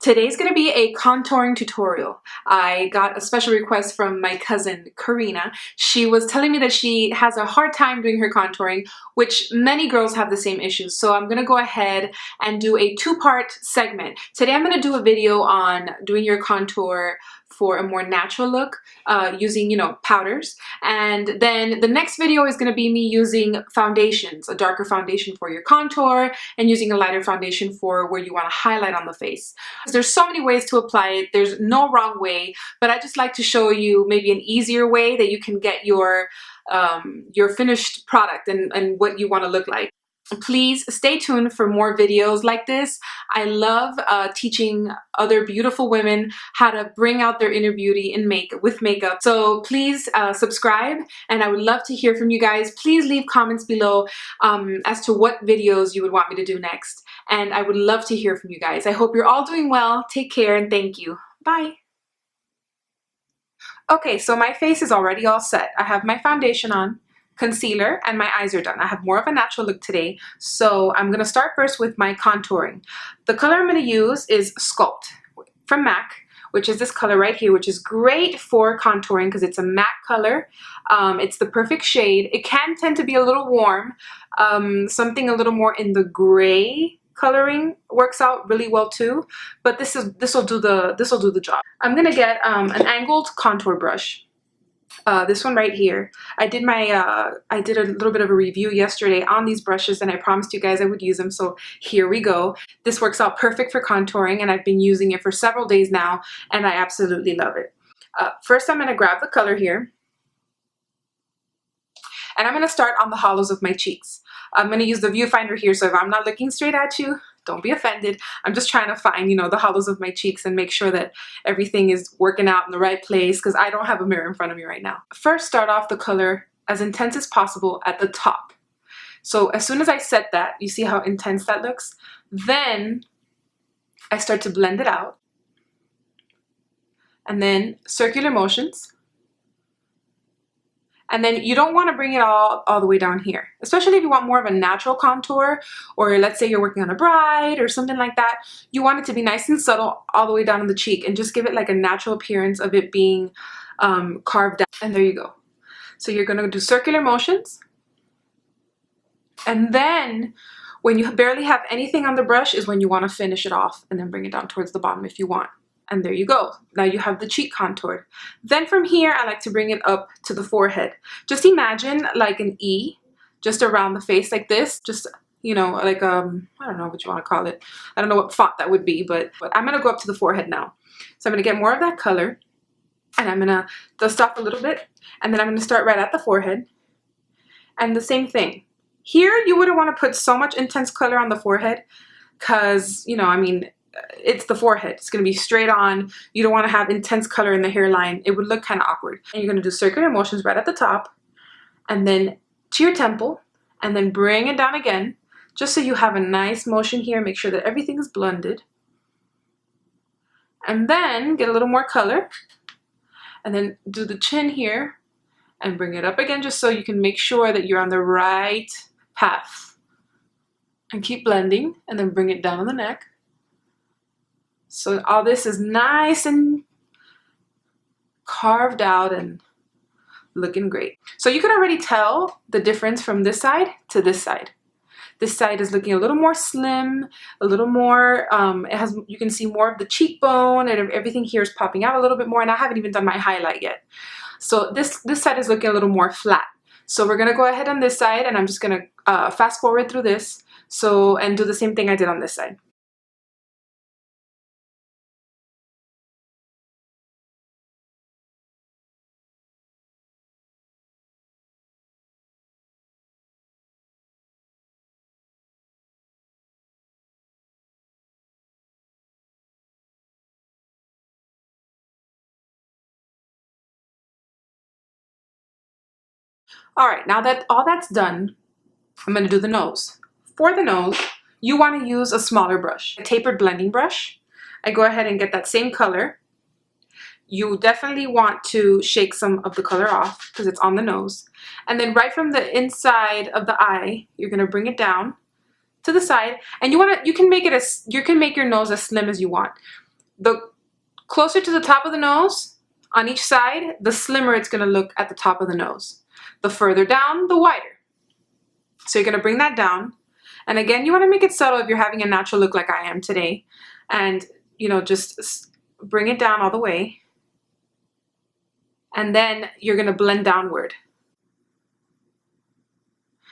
Today's going to be a contouring tutorial. I got a special request from my cousin, Karina. She was telling me that she has a hard time doing her contouring, which many girls have the same issues. So I'm going to go ahead and do a two-part segment. Today I'm going to do a video on doing your contour for a more natural look using, powders. And then the next video is going to be me using foundations, a darker foundation for your contour and using a lighter foundation for where you want to highlight on the face. There's so many ways to apply it. There's no wrong way, but I just like to show you maybe an easier way that you can get your finished product and what you want to look like. Please stay tuned for more videos like this. I love teaching other beautiful women how to bring out their inner beauty with makeup. So please subscribe, and I would love to hear from you guys. Please leave comments below as to what videos you would want me to do next. And I would love to hear from you guys. I hope you're all doing well. Take care and thank you. Bye. Okay, so my face is already all set. I have my foundation on, concealer, and my eyes are done. I have more of a natural look today, so I'm gonna start first with my contouring. The color I'm gonna use is Sculpt from MAC, which is this color right here, which is great for contouring because it's a matte color. It's the perfect shade. It can tend to be a little warm. Something a little more in the gray coloring works out really well too, but this will do the job. I'm gonna get an angled contour brush. This one right here. I did a little bit of a review yesterday on these brushes, and I promised you guys I would use them, so here we go. This works out perfect for contouring, and I've been using it for several days now, and I absolutely love it. First, I'm going to grab the color here, and I'm going to start on the hollows of my cheeks. I'm going to use the viewfinder here, so if I'm not looking straight at you, don't be offended. I'm just trying to find, the hollows of my cheeks and make sure that everything is working out in the right place because I don't have a mirror in front of me right now. First, start off the color as intense as possible at the top. So as soon as I set that, you see how intense that looks? Then I start to blend it out. And then circular motions. And then you don't want to bring it all the way down here, especially if you want more of a natural contour, or let's say you're working on a bride or something like that. You want it to be nice and subtle all the way down on the cheek and just give it like a natural appearance of it being carved out. And there you go. So you're going to do circular motions. And then when you barely have anything on the brush is when you want to finish it off and then bring it down towards the bottom if you want. And there you go. Now you have the cheek contoured. Then from here, I like to bring it up to the forehead. Just imagine like an E just around the face like this. Just, like, I don't know what you want to call it. I don't know what font that would be, but I'm going to go up to the forehead now. So I'm going to get more of that color, and I'm going to dust off a little bit, and then I'm going to start right at the forehead. And the same thing. Here, you wouldn't want to put so much intense color on the forehead because, it's the forehead. It's going to be straight on. You don't want to have intense color in the hairline. It would look kind of awkward. And you're going to do circular motions right at the top, and then to your temple, and then bring it down again, just so you have a nice motion here. Make sure that everything is blended. And then get a little more color, and then do the chin here, and bring it up again, just so you can make sure that you're on the right path. And keep blending, and then bring it down on the neck. So all this is nice and carved out and looking great. So you can already tell the difference from this side to this side. This side is looking a little more slim, a little more, you can see more of the cheekbone, and everything here is popping out a little bit more, and I haven't even done my highlight yet. So this side is looking a little more flat. So we're gonna go ahead on this side, and I'm just gonna fast forward through this, and do the same thing I did on this side. All right, now that all that's done, I'm going to do the nose. For the nose, you want to use a smaller brush, a tapered blending brush. I go ahead and get that same color. You definitely want to shake some of the color off because it's on the nose. And then right from the inside of the eye, you're going to bring it down to the side, and you can make your nose as slim as you want. The closer to the top of the nose on each side, the slimmer it's going to look at the top of the nose. The further down, the wider. So you're going to bring that down. And again, you want to make it subtle if you're having a natural look like I am today. And, you know, just bring it down all the way. And then you're going to blend downward.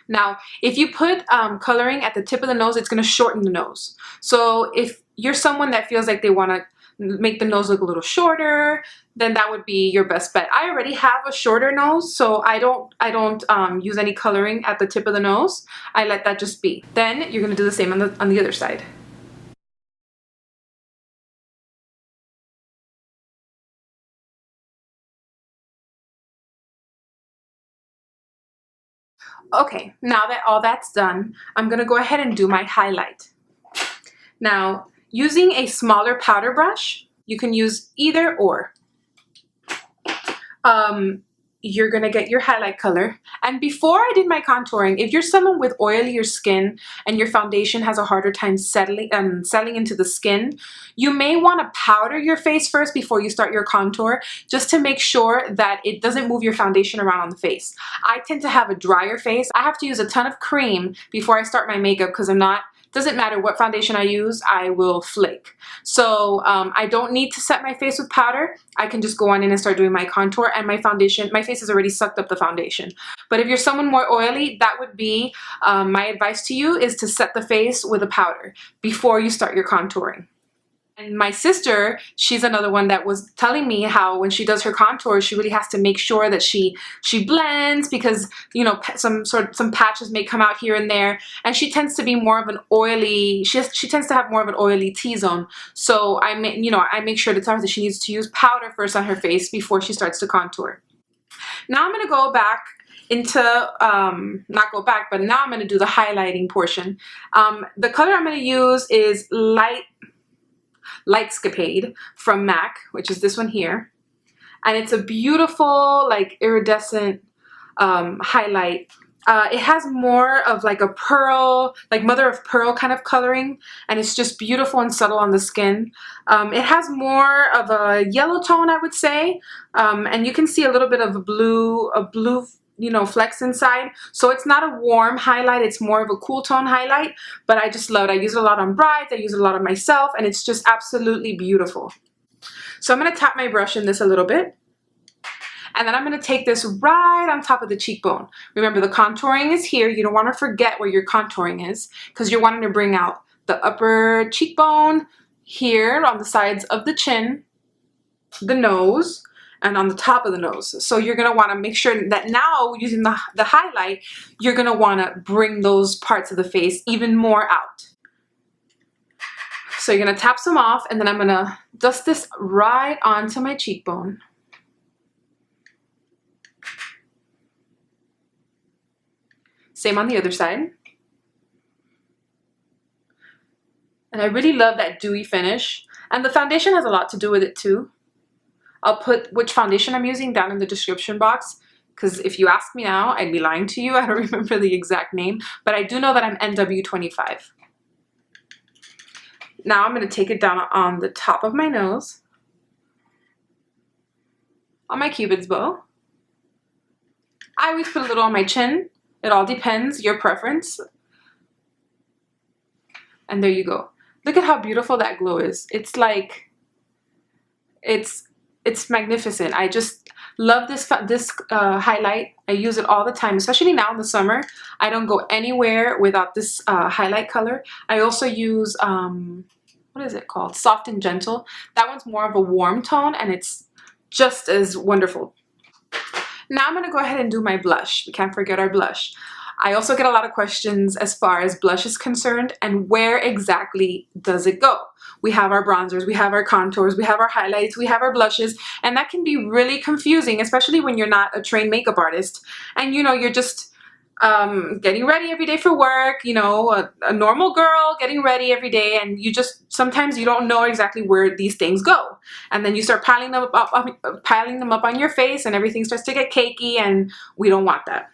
Now, if you put coloring at the tip of the nose, it's going to shorten the nose. So if you're someone that feels like they want to make the nose look a little shorter, then that would be your best bet. I already have a shorter nose, so I don't use any coloring at the tip of the nose. I let that just be. Then you're going to do the same on the other side. Okay, now that all that's done, I'm going to go ahead and do my highlight. Now, using a smaller powder brush, you can use either or. You're gonna get your highlight color. And before I did my contouring, if you're someone with oilier skin and your foundation has a harder time settling into the skin, you may want to powder your face first before you start your contour, just to make sure that it doesn't move your foundation around on the face. I tend to have a drier face. I have to use a ton of cream before I start my makeup because doesn't matter what foundation I use, I will flake. So I don't need to set my face with powder. I can just go on in and start doing my contour, and my face has already sucked up the foundation. But if you're someone more oily, that would be my advice to you, is to set the face with a powder before you start your contouring. And my sister, she's another one that was telling me how when she does her contour, she really has to make sure that she blends, because, you know, some patches may come out here and there, and she tends to be more of an oily, she tends to have more of an oily T-zone. So I make sure to tell her that she needs to use powder first on her face before she starts to contour. Now I'm going to go back into, not go back, but now I'm going to do the highlighting portion. The color I'm going to use is Lightscapade from MAC, which is this one here. And it's a beautiful, like, iridescent highlight. It has more of like a pearl, like mother of pearl kind of coloring, and it's just beautiful and subtle on the skin. It has more of a yellow tone, I would say, and you can see a little bit of a blue, you know, flecks inside. So it's not a warm highlight, it's more of a cool tone highlight, but I just love it. I use it a lot on brides, I use it a lot on myself, and it's just absolutely beautiful. So I'm going to tap my brush in this a little bit, and then I'm going to take this right on top of the cheekbone. Remember, the contouring is here. You don't want to forget where your contouring is, because you're wanting to bring out the upper cheekbone here on the sides of the chin, the nose, and on the top of the nose. So you're going to want to make sure that now, using the highlight, you're going to want to bring those parts of the face even more out. So you're going to tap some off, and then I'm going to dust this right onto my cheekbone. Same on the other side. And I really love that dewy finish. And the foundation has a lot to do with it too. I'll put which foundation I'm using down in the description box, because if you ask me now, I'd be lying to you. I don't remember the exact name, but I do know that I'm NW25. Now I'm going to take it down on the top of my nose, on my cupid's bow. I always put a little on my chin. It all depends, your preference. And there you go. Look at how beautiful that glow is. It's like, it's magnificent. I just love this highlight. I use it all the time, especially now in the summer. I don't go anywhere without this highlight color. I also use, what is it called? Soft and Gentle. That one's more of a warm tone, and it's just as wonderful. Now I'm going to go ahead and do my blush. We can't forget our blush. I also get a lot of questions as far as blush is concerned, and where exactly does it go? We have our bronzers, we have our contours, we have our highlights, we have our blushes, and that can be really confusing, especially when you're not a trained makeup artist and, you know, you're just getting ready every day for work, you know, a normal girl getting ready every day, and you just, sometimes you don't know exactly where these things go, and then you start piling them up on your face, and everything starts to get cakey, and we don't want that.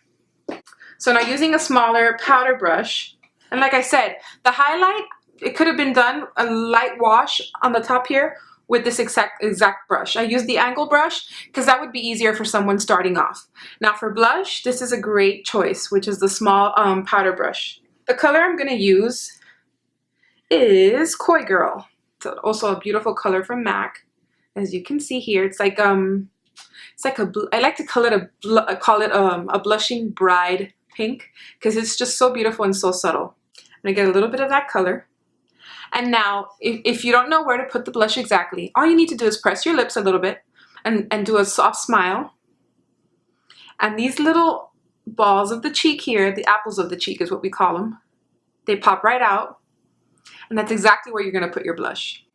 So now, using a smaller powder brush, and like I said, the highlight, it could have been done a light wash on the top here, with this exact brush. I use the angle brush because that would be easier for someone starting off. Now for blush, this is a great choice, which is the small powder brush. The color I'm going to use is Coygirl. It's also a beautiful color from MAC. As you can see here, it's like I like to call it a blushing bride pink because it's just so beautiful and so subtle. I'm gonna get a little bit of that color. And now, if you don't know where to put the blush exactly, all you need to do is press your lips a little bit and do a soft smile. And these little balls of the cheek here, the apples of the cheek is what we call them, they pop right out. And that's exactly where you're gonna put your blush.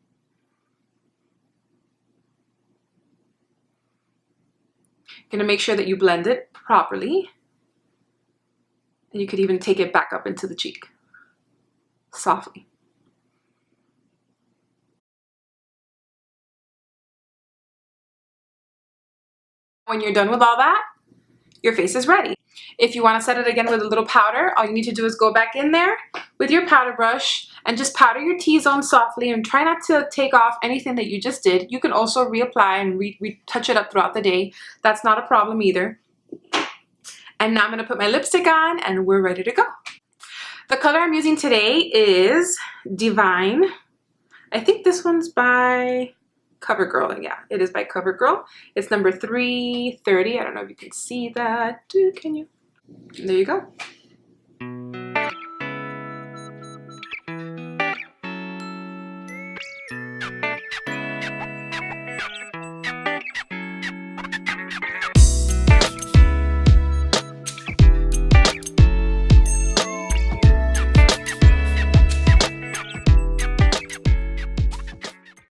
You're gonna make sure that you blend it properly. And you could even take it back up into the cheek, softly. When you're done with all that, your face is ready. If you want to set it again with a little powder, all you need to do is go back in there with your powder brush and just powder your T-zone softly and try not to take off anything that you just did. You can also reapply and retouch it up throughout the day. That's not a problem either. And now I'm going to put my lipstick on and we're ready to go. The color I'm using today is Divine. I think this one's by CoverGirl. Yeah, it is by CoverGirl. It's number 330. I don't know if you can see that. Can you? There you go.